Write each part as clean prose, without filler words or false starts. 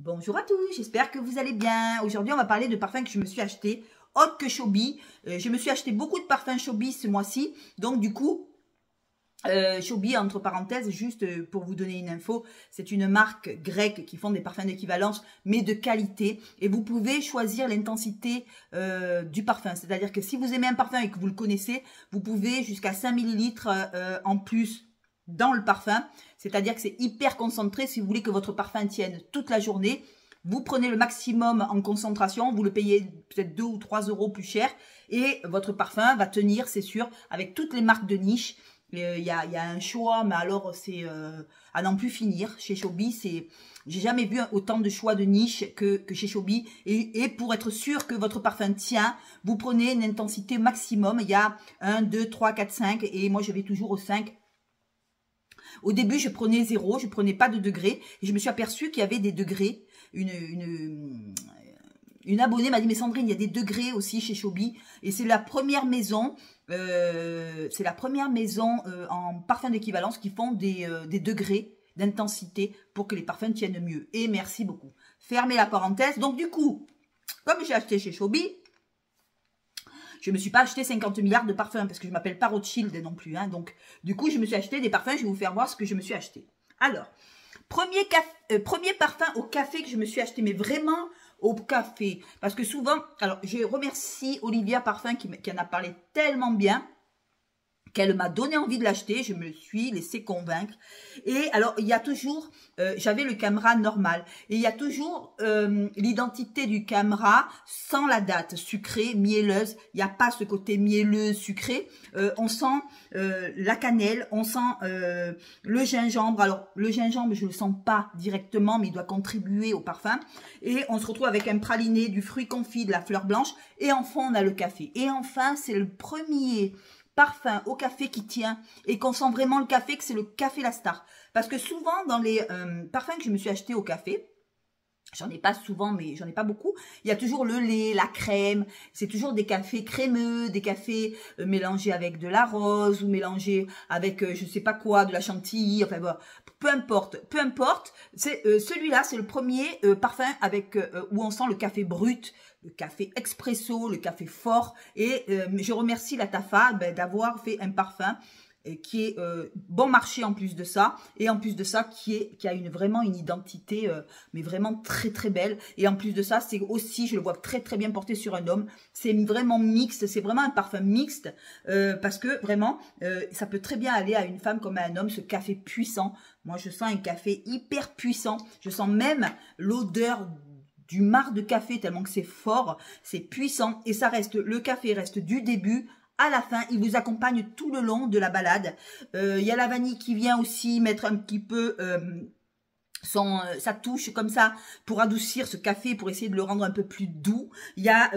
Bonjour à tous, j'espère que vous allez bien. Aujourd'hui, on va parler de parfums que je me suis acheté, autre que Chobi. Je me suis acheté beaucoup de parfums Chobi ce mois-ci. Donc, du coup, Chobi, entre parenthèses, juste pour vous donner une info, c'est une marque grecque qui font des parfums d'équivalence, mais de qualité. Et vous pouvez choisir l'intensité du parfum. C'est-à-dire que si vous aimez un parfum et que vous le connaissez, vous pouvez jusqu'à 5 ml en plus dans le parfum. C'est-à-dire que c'est hyper concentré. Si vous voulez que votre parfum tienne toute la journée, vous prenez le maximum en concentration, vous le payez peut-être 2 ou 3 euros plus cher et votre parfum va tenir, c'est sûr, avec toutes les marques de niche. Il y a un choix, mais alors c'est à n'en plus finir. Chez Chobi, j'ai jamais vu autant de choix de niche que chez Chobi. Et pour être sûr que votre parfum tient, vous prenez une intensité maximum. Il y a 1, 2, 3, 4, 5 et moi je vais toujours au 5. Au début, je prenais 0, je prenais pas de degrés. Et je me suis aperçue qu'il y avait des degrés. Une abonnée m'a dit, mais Sandrine, il y a des degrés aussi chez Chobi. Et c'est la première maison, en parfum d'équivalence qui font des degrés d'intensité pour que les parfums tiennent mieux. Et merci beaucoup. Fermez la parenthèse. Donc du coup, comme j'ai acheté chez Chobi, je ne me suis pas acheté 50 milliards de parfums parce que je ne m'appelle pas Rothschild non plus. Hein. Donc, du coup, je me suis acheté des parfums. Je vais vous faire voir ce que je me suis acheté. Alors, premier parfum au café que je me suis acheté, mais vraiment au café. Parce que souvent, alors, je remercie Olivia Parfum qui en a parlé tellement bien qu'elle m'a donné envie de l'acheter, je me suis laissé convaincre. Et alors, il y a toujours, j'avais le Camera normal, et il y a toujours l'identité du Camera sans la date, sucrée, mielleuse. Il n'y a pas ce côté mielleux, sucré. On sent la cannelle, on sent le gingembre. Alors, le gingembre, je ne le sens pas directement, mais il doit contribuer au parfum. Et on se retrouve avec un praliné, du fruit confit, de la fleur blanche. Et enfin, on a le café. Et enfin, c'est le premier parfum au café qui tient et qu'on sent vraiment le café, que c'est le café La Star. Parce que souvent, dans les parfums que je me suis acheté au café, j'en ai pas souvent, mais j'en ai pas beaucoup, il y a toujours le lait, la crème, c'est toujours des cafés crémeux, des cafés mélangés avec de la rose ou mélangés avec je sais pas quoi, de la chantilly, enfin bon, peu importe, c'est celui-là, c'est le premier parfum avec où on sent le café brut, le café expresso, le café fort. Et je remercie la Tafa d'avoir fait un parfum qui est bon marché en plus de ça. Et en plus de ça, qui a vraiment une identité, mais vraiment très très belle. Et en plus de ça, c'est aussi, je le vois très très bien porté sur un homme. C'est vraiment mixte, c'est vraiment un parfum mixte. Parce que vraiment, ça peut très bien aller à une femme comme à un homme, ce café puissant. Moi, je sens un café hyper puissant. Je sens même l'odeur du marc de café tellement que c'est fort, c'est puissant et ça reste, le café reste du début à la fin, il vous accompagne tout le long de la balade. Il y a la vanille qui vient aussi mettre un petit peu sa touche comme ça pour adoucir ce café, pour essayer de le rendre un peu plus doux. Il y a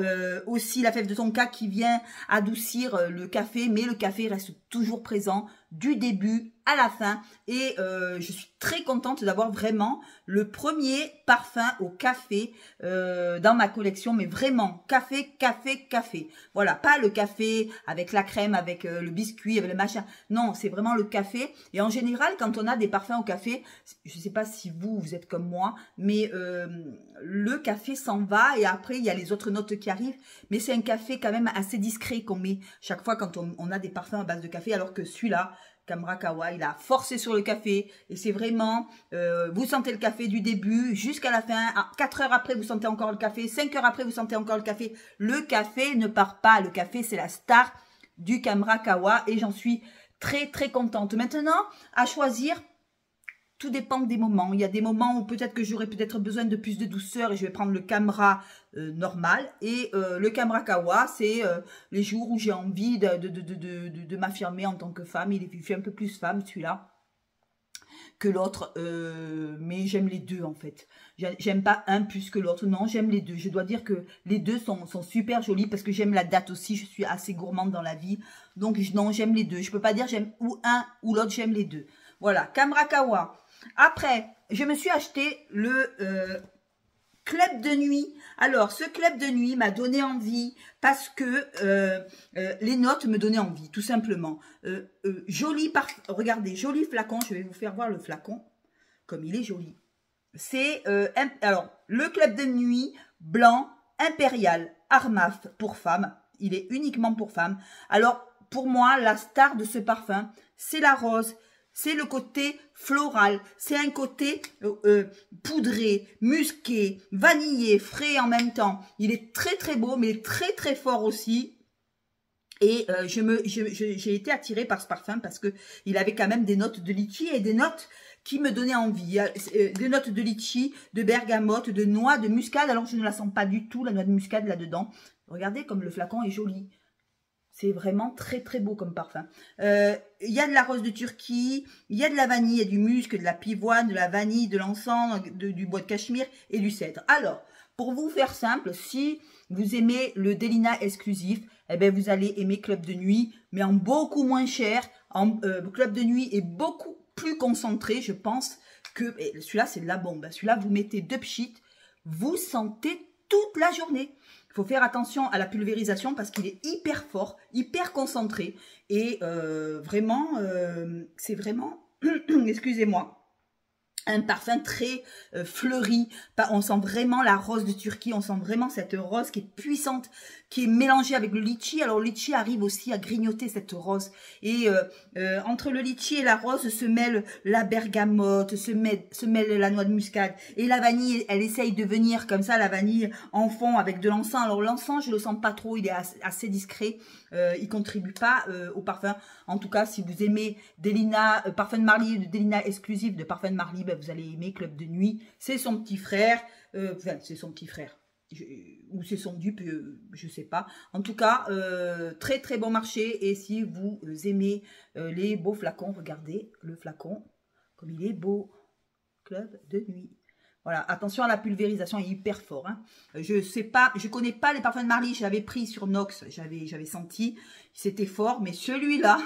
aussi la fève de tonka qui vient adoucir le café, mais le café reste toujours présent du début à la fin. Et je suis très contente d'avoir vraiment le premier parfum au café dans ma collection, mais vraiment café. Voilà, pas le café avec la crème, avec le biscuit, avec le machin. Non, c'est vraiment le café. Et en général, quand on a des parfums au café, je ne sais pas si vous êtes comme moi, mais le café s'en va et après, il y a les autres notes qui arrivent. Mais c'est un café quand même assez discret qu'on met chaque fois quand on a des parfums à base de café, alors que celui-là, Camera Kawa, il a forcé sur le café et c'est vraiment, vous sentez le café du début jusqu'à la fin, 4 heures après vous sentez encore le café, 5 heures après vous sentez encore le café. Le café ne part pas, le café c'est la star du Camera Kawa et j'en suis très très contente. Maintenant, à choisir, tout dépend des moments. Il y a des moments où peut-être que j'aurais peut-être besoin de plus de douceur et je vais prendre le Camera normal. Et le Camera Kawa, c'est les jours où j'ai envie de m'affirmer en tant que femme. Il fait un peu plus femme celui-là que l'autre. Mais j'aime les deux en fait. J'aime pas un plus que l'autre. Non, j'aime les deux. Je dois dire que les deux sont super jolis parce que j'aime la date aussi. Je suis assez gourmande dans la vie. Donc non, j'aime les deux. Je peux pas dire j'aime ou un ou l'autre. J'aime les deux. Voilà, Camera Kawa. Après, je me suis acheté le club de nuit. Alors, ce club de nuit m'a donné envie parce que les notes me donnaient envie, tout simplement. Regardez, joli flacon. Je vais vous faire voir le flacon, comme il est joli. c'est alors le club de nuit blanc impérial Armaf pour femmes. Il est uniquement pour femmes. Alors pour moi, la star de ce parfum, c'est la rose. C'est le côté floral, c'est un côté poudré, musqué, vanillé, frais en même temps. Il est très très beau, mais très très fort aussi. Et j'ai été attirée par ce parfum parce que il avait quand même des notes de litchi et des notes qui me donnaient envie. Des notes de litchi, de bergamote, de noix, de muscade. Alors je ne la sens pas du tout, la noix de muscade là-dedans. Regardez comme le flacon est joli. C'est vraiment très très beau comme parfum. Il y a de la rose de Turquie, il y a de la vanille, il y a du musc, de la pivoine, de la vanille, de l'encens, du bois de cachemire et du cèdre. Alors, pour vous faire simple, si vous aimez le Delina exclusif, eh bien vous allez aimer Club de Nuit, mais en beaucoup moins cher. Club de Nuit est beaucoup plus concentré, je pense, que celui-là c'est de la bombe. Celui-là, vous mettez 2 pchits, vous sentez toute la journée. Il faut faire attention à la pulvérisation parce qu'il est hyper fort, hyper concentré. Et vraiment, c'est vraiment, excusez-moi, un parfum très fleuri. On sent vraiment la rose de Turquie, on sent vraiment cette rose qui est puissante, qui est mélangée avec le litchi. Alors le litchi arrive aussi à grignoter cette rose. Et entre le litchi et la rose se mêle la bergamote, se mêle la noix de muscade. Et la vanille, elle essaye de venir comme ça, la vanille en fond avec de l'encens. Alors l'encens, je le sens pas trop, il est assez discret. Il contribue pas au parfum. En tout cas, si vous aimez Delina, parfum de Marly, de Delina exclusif de parfum de Marly, ben, vous allez aimer Club de Nuit. C'est son petit frère. Enfin, c'est son petit frère. Ou c'est son dupe, je sais pas. En tout cas, très très bon marché. Et si vous aimez les beaux flacons, regardez le flacon comme il est beau. Club de Nuit. Voilà, attention à la pulvérisation, il est hyper fort. Hein. Je sais pas, je connais pas les parfums de Marly, je l'avais pris sur Nox, j'avais senti, c'était fort, mais celui-là,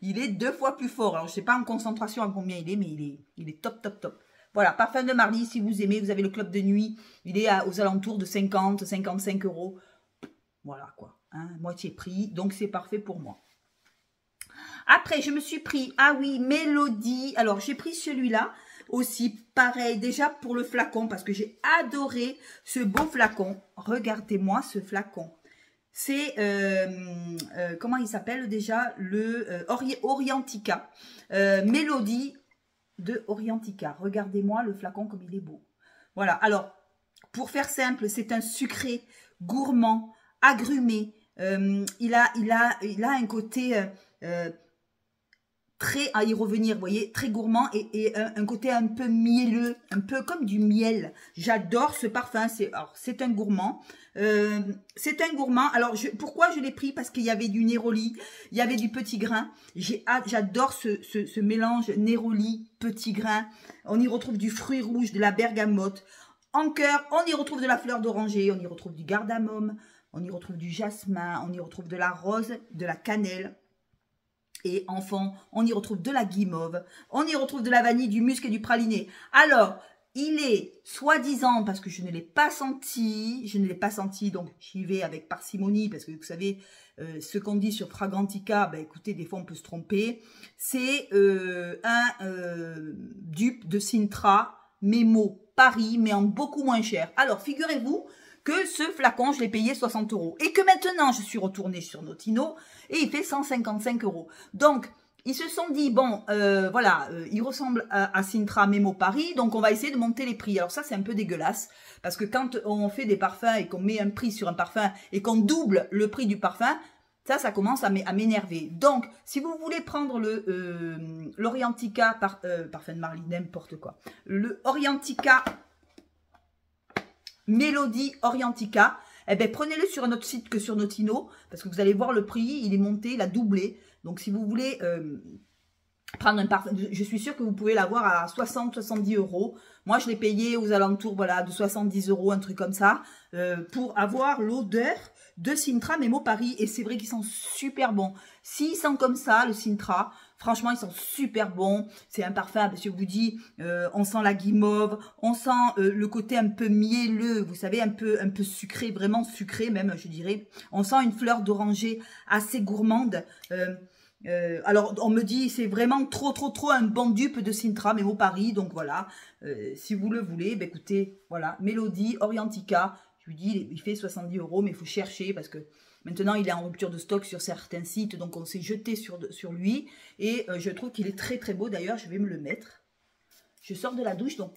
il est 2 fois plus fort. Alors je sais pas en concentration à combien il est, mais il est top, top, top. Voilà, parfum de Marly, si vous aimez, vous avez le Club de Nuit, il est aux alentours de 50, 55 €. Voilà quoi, hein, moitié prix, donc c'est parfait pour moi. Après, je me suis pris, ah oui, Mélodie, alors j'ai pris celui-là. Aussi, pareil, déjà pour le flacon, parce que j'ai adoré ce beau flacon. Regardez-moi ce flacon. C'est, comment il s'appelle déjà? Le Orientica. Mélodie de Orientica. Regardez-moi le flacon comme il est beau. Voilà, alors, pour faire simple, c'est un sucré gourmand, agrumé. Il a un côté... très à y revenir, vous voyez, très gourmand et un côté un peu mielleux, un peu comme du miel. J'adore ce parfum, c'est un gourmand. C'est un gourmand. Alors, pourquoi je l'ai pris? Parce qu'il y avait du Néroli, il y avait du petit grain. J'adore ce mélange Néroli, petit grain. On y retrouve du fruit rouge, de la bergamote. En cœur, on y retrouve de la fleur d'oranger, on y retrouve du cardamome, on y retrouve du jasmin, on y retrouve de la rose, de la cannelle. Et en fond, on y retrouve de la guimauve, on y retrouve de la vanille, du musc et du praliné. Alors, il est soi-disant, parce que je ne l'ai pas senti, donc j'y vais avec parcimonie, parce que vous savez, ce qu'on dit sur Fragrantica, ben écoutez, des fois on peut se tromper. C'est un dupe de Sintra, Memo Paris, mais en beaucoup moins cher. Alors, figurez-vous que ce flacon, je l'ai payé 60 € et que maintenant, je suis retournée sur Notino et il fait 155 €. Donc, ils se sont dit, bon, voilà, il ressemble à Sintra Memo Paris, donc on va essayer de monter les prix. Alors ça, c'est un peu dégueulasse, parce que quand on fait des parfums et qu'on met un prix sur un parfum et qu'on double le prix du parfum, ça commence à m'énerver. Donc, si vous voulez prendre l'Orientica, parfum de Marly, n'importe quoi, le Orientica... Mélodie Orientica, eh bien, prenez-le sur un autre site que sur Notino, parce que vous allez voir le prix, il est monté, il a doublé. Donc, si vous voulez prendre un parfum, je suis sûre que vous pouvez l'avoir à 60-70 €. Moi, je l'ai payé aux alentours, voilà, de 70 €, un truc comme ça, pour avoir l'odeur de Sintra Memo Paris. Et c'est vrai qu'ils sont super bons. S'ils sentent comme ça, le Sintra, franchement, ils sont super bons. C'est un parfum, parce que je vous dis, on sent la guimauve, on sent le côté un peu mielleux, vous savez, un peu sucré, vraiment sucré même, je dirais. On sent une fleur d'oranger assez gourmande. Alors, on me dit, c'est vraiment trop un bon dupe de Sintra, Memo Paris. Donc, voilà, si vous le voulez, ben, écoutez, voilà, Mélodie, Orientica. Je lui dis, il fait 70 €, mais il faut chercher parce que maintenant, il est en rupture de stock sur certains sites. Donc, on s'est jeté sur lui. Et je trouve qu'il est très beau. D'ailleurs, je vais me le mettre. Je sors de la douche, donc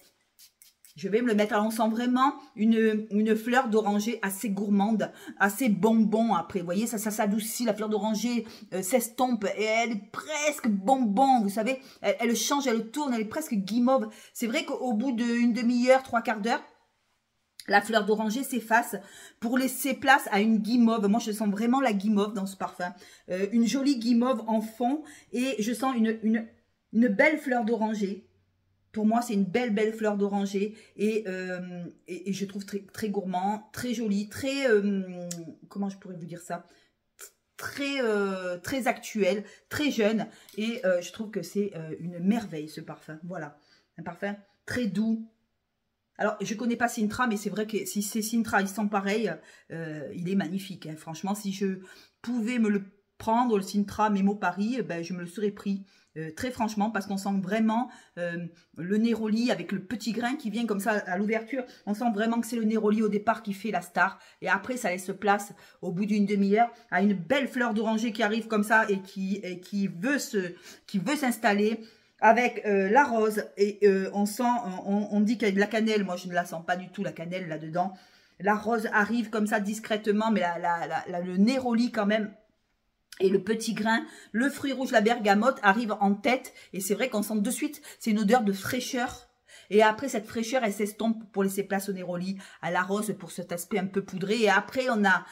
je vais me le mettre. Alors, on sent vraiment une fleur d'oranger assez gourmande, assez bonbon après. Vous voyez, ça s'adoucit. La fleur d'oranger s'estompe et elle est presque bonbon. Vous savez, elle change, elle tourne, elle est presque guimauve. C'est vrai qu'au bout d'une demi-heure, 3/4 d'heure, la fleur d'oranger s'efface pour laisser place à une guimauve. Moi, je sens vraiment la guimauve dans ce parfum. Une jolie guimauve en fond et je sens une belle fleur d'oranger. Pour moi, c'est une belle fleur d'oranger et je trouve très gourmand, très joli, très, comment je pourrais vous dire ça, très actuel, très jeune et je trouve que c'est une merveille ce parfum. Voilà, un parfum très doux. Alors, je connais pas Sintra, mais c'est vrai que si c'est Sintra, il sent pareil, il est magnifique. Hein. Franchement, si je pouvais me le prendre, le Sintra Memo Paris, ben, je me le serais pris. Très franchement, parce qu'on sent vraiment le Neroli avec le petit grain qui vient comme ça à l'ouverture. On sent vraiment que c'est le Neroli au départ qui fait la star. Et après, ça laisse place au bout d'une demi-heure à une belle fleur d'oranger qui arrive comme ça et qui veut s'installer. Avec la rose et on sent, on dit qu'il y a de la cannelle. Moi, je ne la sens pas du tout, la cannelle là-dedans. La rose arrive comme ça discrètement, mais le Neroli quand même. Et le petit grain, le fruit rouge, la bergamote arrive en tête. Et c'est vrai qu'on sent de suite, c'est une odeur de fraîcheur. Et après, cette fraîcheur, elle s'estompe pour laisser place au Neroli, à la rose pour cet aspect un peu poudré. Et après, on a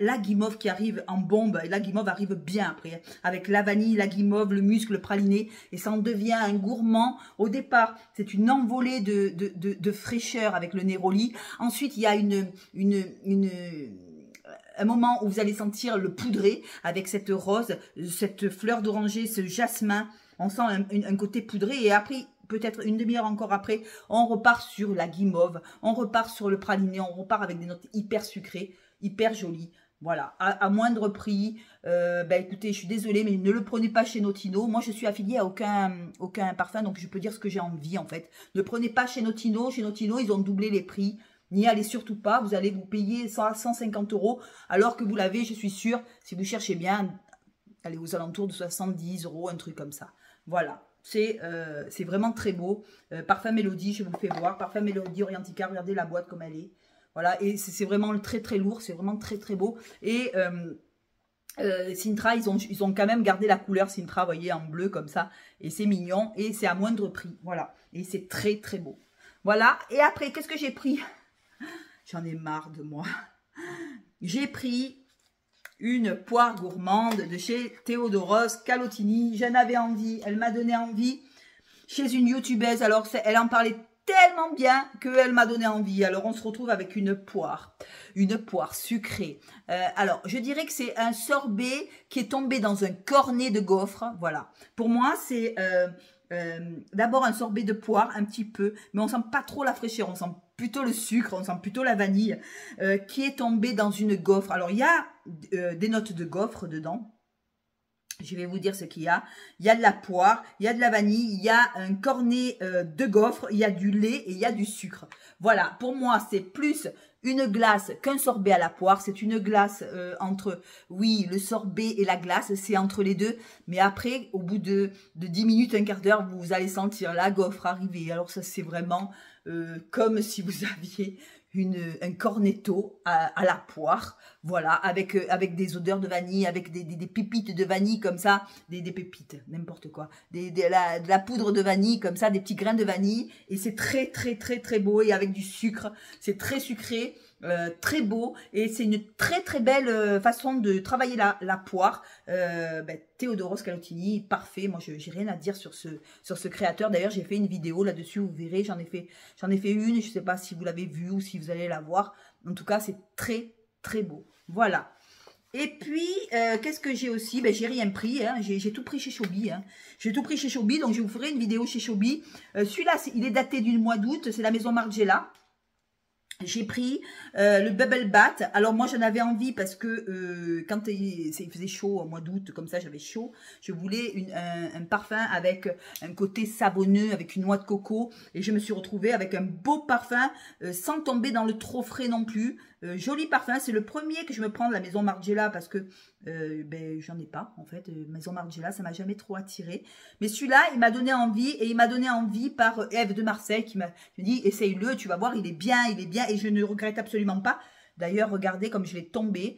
la guimauve qui arrive en bombe. Et la guimauve arrive bien après, avec la vanille, la guimauve, le musc, le praliné. Et ça en devient un gourmand. Au départ, c'est une envolée de fraîcheur avec le Neroli. Ensuite, il y a un moment où vous allez sentir le poudré avec cette rose, cette fleur d'oranger, ce jasmin. On sent un côté poudré et après, peut-être une demi-heure encore après, on repart sur la guimauve, on repart sur le praliné, on repart avec des notes hyper sucrées, hyper jolies. Voilà, à moindre prix. Écoutez, je suis désolée, mais ne le prenez pas chez Notino. Moi, je suis affiliée à aucun parfum, donc je peux dire ce que j'ai envie en fait. Ne prenez pas chez Notino. Chez Notino, ils ont doublé les prix. N'y allez surtout pas, vous allez vous payer 150 €, alors que vous l'avez, je suis sûre, si vous cherchez bien, allez aux alentours de 70 €, un truc comme ça. Voilà, c'est vraiment très beau. Parfum Mélodie, je vous le fais voir. Parfum Mélodie Orientica, regardez la boîte comme elle est. Voilà, et c'est vraiment très lourd, c'est vraiment très beau. Et Sintra, ils ont quand même gardé la couleur Sintra, vous voyez, en bleu comme ça. Et c'est mignon, et c'est à moindre prix, voilà. Et c'est très beau. Voilà, et après, qu'est-ce que j'ai pris ? J'en ai marre de moi. J'ai pris une poire gourmande de chez Théodoros Calotini. J'en avais envie. Elle m'a donné envie chez une youtubeuse. Alors, elle en parlait tellement bien qu'elle m'a donné envie. Alors, on se retrouve avec une poire sucrée. Alors, je dirais que c'est un sorbet qui est tombé dans un cornet de gaufre. Voilà. Pour moi, c'est d'abord un sorbet de poire, un petit peu, mais on sent pas trop la fraîcheur, on sent plutôt le sucre, on sent plutôt la vanille qui est tombée dans une gaufre. Alors, il y a des notes de gaufre dedans. Je vais vous dire ce qu'il y a. Il y a de la poire, il y a de la vanille, il y a un cornet de gaufre, il y a du lait et il y a du sucre. Voilà, pour moi, c'est plus une glace qu'un sorbet à la poire. C'est une glace entre, oui, le sorbet et la glace, c'est entre les deux. Mais après, au bout de 10 minutes, un quart d'heure, vous allez sentir la gaufre arriver. Alors ça, c'est vraiment comme si vous aviez un cornetto à la poire, voilà, avec des odeurs de vanille, avec des pépites de vanille comme ça, des pépites, n'importe quoi, de la poudre de vanille comme ça, des petits grains de vanille, et c'est très beau, et avec du sucre, c'est très sucré, très beau, et c'est une très belle façon de travailler la poire. Théodoros Calotini, parfait. Moi, j'ai rien à dire sur ce créateur. D'ailleurs, j'ai fait une vidéo là-dessus, vous verrez, j'en ai fait une, je sais pas si vous l'avez vue ou si vous allez la voir. En tout cas, c'est très beau. Voilà. Et puis, qu'est-ce que j'ai aussi? J'ai rien pris, hein. J'ai tout pris chez Chobi. Hein. J'ai tout pris chez Chobi, donc je vous ferai une vidéo chez Chobi. Celui-là, il est daté du mois d'août, c'est la maison Margiela. J'ai pris le Bubble Bath. Alors moi j'en avais envie parce que quand il faisait chaud au mois d'août, comme ça j'avais chaud. Je voulais un parfum avec un côté savonneux, avec une noix de coco. Et je me suis retrouvée avec un beau parfum sans tomber dans le trop frais non plus. Joli parfum, c'est le premier que je me prends de la maison Margiela parce que ben, j'en ai pas en fait. Maison Margiela, ça m'a jamais trop attiré. Mais celui-là, il m'a donné envie et il m'a donné envie par Eve de Marseille qui m'a dit essaye-le, tu vas voir, il est bien et je ne regrette absolument pas. D'ailleurs, regardez comme je l'ai tombé.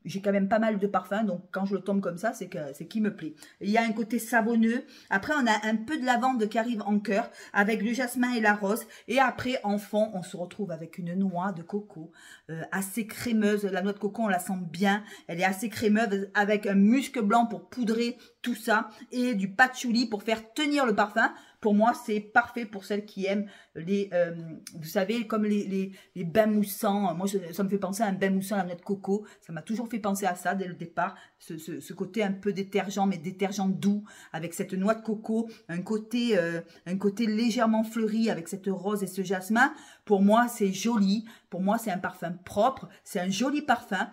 J'ai quand même pas mal de parfums, donc quand je le tombe comme ça, c'est qu'il me plaît. Il y a un côté savonneux. Après, on a un peu de lavande qui arrive en cœur, avec le jasmin et la rose. Et après, en fond, on se retrouve avec une noix de coco assez crémeuse. La noix de coco, on la sent bien. Elle est assez crémeuse, avec un musc blanc pour poudrer tout ça. Et du patchouli pour faire tenir le parfum. Pour moi, c'est parfait pour celles qui aiment les, vous savez, comme les bains moussants. Moi, ça me fait penser à un bain moussant à la noix de coco. Ça m'a toujours fait penser à ça dès le départ. Ce côté un peu détergent, mais détergent doux, avec cette noix de coco. Un côté légèrement fleuri avec cette rose et ce jasmin. Pour moi, c'est joli. Pour moi, c'est un parfum propre. C'est un joli parfum.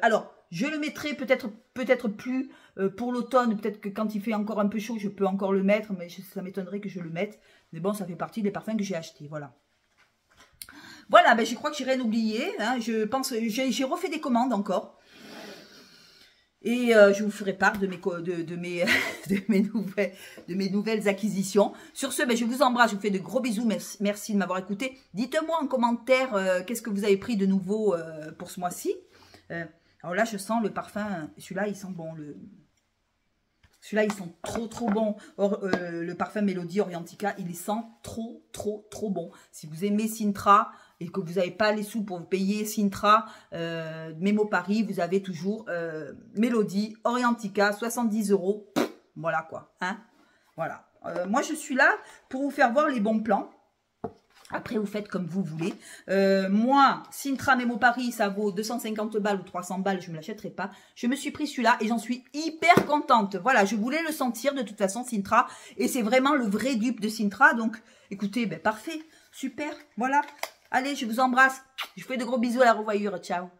Alors, je le mettrai peut-être plus pour l'automne. Peut-être que quand il fait encore un peu chaud, je peux encore le mettre. Mais ça m'étonnerait que je le mette. Mais bon, ça fait partie des parfums que j'ai achetés. Voilà. Voilà, ben, je crois que j'ai rien oublié. Hein. Je pense, j'ai refait des commandes encore. Et je vous ferai part de mes nouvelles acquisitions. Sur ce, ben, je vous embrasse, je vous fais de gros bisous. Merci de m'avoir écouté. Dites-moi en commentaire qu'est-ce que vous avez pris de nouveau pour ce mois-ci. Alors là, je sens le parfum. Celui-là, il sent bon. Celui-là, ils sont trop bons. Or, le parfum Mélodie Orientica, il les sent trop bon. Si vous aimez Sintra et que vous n'avez pas les sous pour payer Sintra, Mémo Paris, vous avez toujours Mélodie Orientica, 70 €. Voilà quoi. Hein, voilà. Moi, je suis là pour vous faire voir les bons plans. Après, vous faites comme vous voulez. Moi, Sintra Mémo Paris, ça vaut 250 balles ou 300 balles. Je ne me l'achèterai pas. Je me suis pris celui-là et j'en suis hyper contente. Voilà, je voulais le sentir de toute façon, Sintra. Et c'est vraiment le vrai dupe de Sintra. Donc, écoutez, ben, parfait. Super. Voilà. Allez, je vous embrasse. Je vous fais de gros bisous à la revoyure. Ciao.